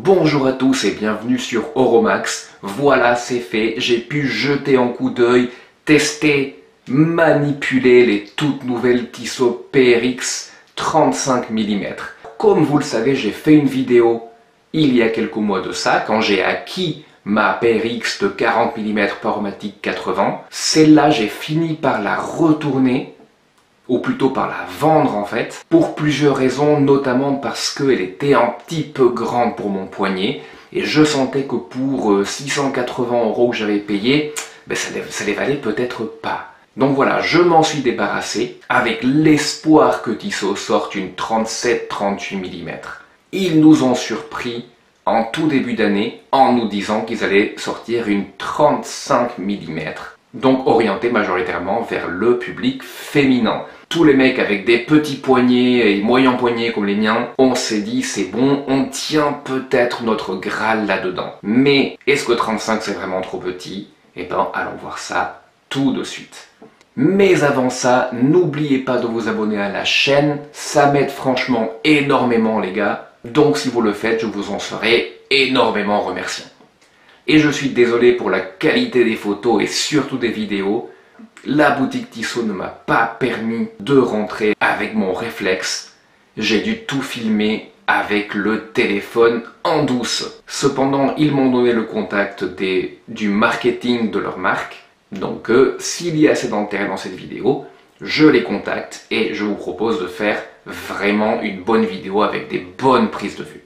Bonjour à tous et bienvenue sur Oromax. Voilà, c'est fait, j'ai pu jeter un coup d'œil, tester, manipuler les toutes nouvelles Tissot PRX 35 mm. Comme vous le savez, j'ai fait une vidéo il y a quelques mois de ça, quand j'ai acquis ma PRX de 40 mm Powermatic 80. Celle-là, j'ai fini par la retourner, ou plutôt par la vendre en fait, pour plusieurs raisons, notamment parce qu'elle était un petit peu grande pour mon poignet, et je sentais que pour 680 € que j'avais payé, ça les valait peut-être pas. Donc voilà, je m'en suis débarrassé, avec l'espoir que Tissot sorte une 37-38 mm. Ils nous ont surpris en tout début d'année, en nous disant qu'ils allaient sortir une 35 mm. Donc orienté majoritairement vers le public féminin. Tous les mecs avec des petits poignets et moyens poignets comme les miens, on s'est dit c'est bon, on tient peut-être notre Graal là-dedans. Mais est-ce que 35 c'est vraiment trop petit? Eh ben allons voir ça tout de suite. Mais avant ça, n'oubliez pas de vous abonner à la chaîne, ça m'aide franchement énormément les gars. Donc si vous le faites, je vous en serai énormément remerciant. Et je suis désolé pour la qualité des photos et surtout des vidéos. La boutique Tissot ne m'a pas permis de rentrer avec mon réflexe. J'ai dû tout filmer avec le téléphone en douce. Cependant, ils m'ont donné le contact du marketing de leur marque. Donc s'il y a assez d'intérêt dans cette vidéo, je les contacte et je vous propose de faire vraiment une bonne vidéo avec des bonnes prises de vue.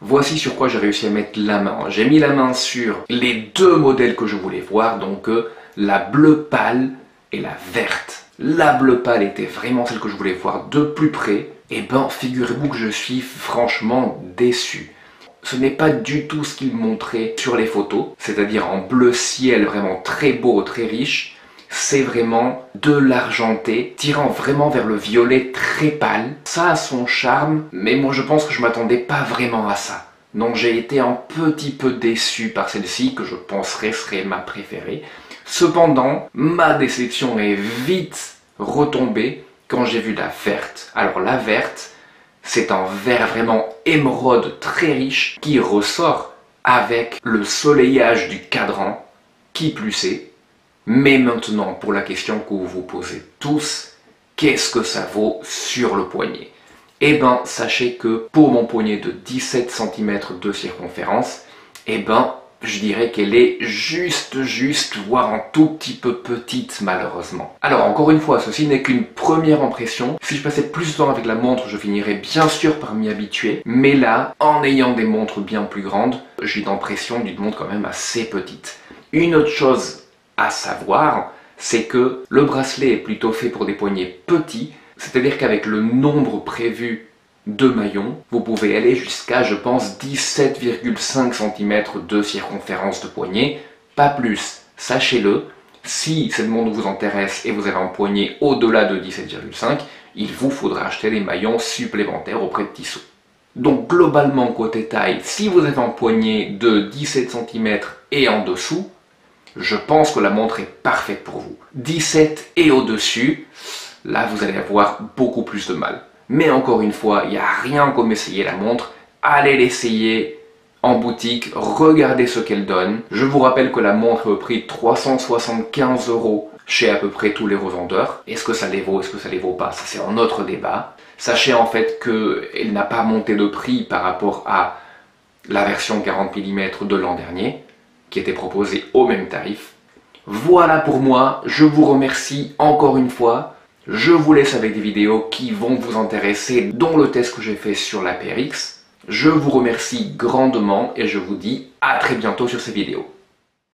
Voici sur quoi j'ai réussi à mettre la main. J'ai mis la main sur les deux modèles que je voulais voir, donc la bleue pâle et la verte. La bleue pâle était vraiment celle que je voulais voir de plus près. Et ben, figurez-vous que je suis franchement déçu. Ce n'est pas du tout ce qu'ils montraient sur les photos, c'est-à-dire en bleu ciel vraiment très beau, très riche. C'est vraiment de l'argenté, tirant vraiment vers le violet très pâle. Ça a son charme, mais moi je pense que je m'attendais pas vraiment à ça. Donc j'ai été un petit peu déçu par celle-ci, que je penserais serait ma préférée. Cependant, ma déception est vite retombée quand j'ai vu la verte. Alors la verte, c'est un vert vraiment émeraude très riche qui ressort avec le soleillage du cadran, qui plus est. Mais maintenant, pour la question que vous vous posez tous, qu'est-ce que ça vaut sur le poignet? Eh ben, sachez que pour mon poignet de 17 cm de circonférence, eh ben, je dirais qu'elle est juste, voire un tout petit peu petite malheureusement. Alors encore une fois, ceci n'est qu'une première impression. Si je passais plus de temps avec la montre, je finirais bien sûr par m'y habituer. Mais là, en ayant des montres bien plus grandes, j'ai l'impression d'une montre quand même assez petite. Une autre chose à savoir, c'est que le bracelet est plutôt fait pour des poignets petits, c'est-à-dire qu'avec le nombre prévu de maillons, vous pouvez aller jusqu'à, je pense, 17,5 cm de circonférence de poignet, pas plus. Sachez-le, si cette montre vous intéresse et vous avez un poignet au-delà de 17,5, il vous faudra acheter des maillons supplémentaires auprès de Tissot. Donc globalement, côté taille, si vous avez un poignet de 17 cm et en dessous, je pense que la montre est parfaite pour vous. 17 et au-dessus, là vous allez avoir beaucoup plus de mal. Mais encore une fois, il n'y a rien comme essayer la montre. Allez l'essayer en boutique, regardez ce qu'elle donne. Je vous rappelle que la montre est au prix de 375 € chez à peu près tous les revendeurs. Est-ce que ça les vaut, est-ce que ça les vaut pas? Ça c'est un autre débat. Sachez en fait qu'elle n'a pas monté de prix par rapport à la version 40 mm de l'an dernier, qui était proposé au même tarif. Voilà pour moi, je vous remercie encore une fois. Je vous laisse avec des vidéos qui vont vous intéresser, dont le test que j'ai fait sur la PRX. Je vous remercie grandement et je vous dis à très bientôt sur ces vidéos.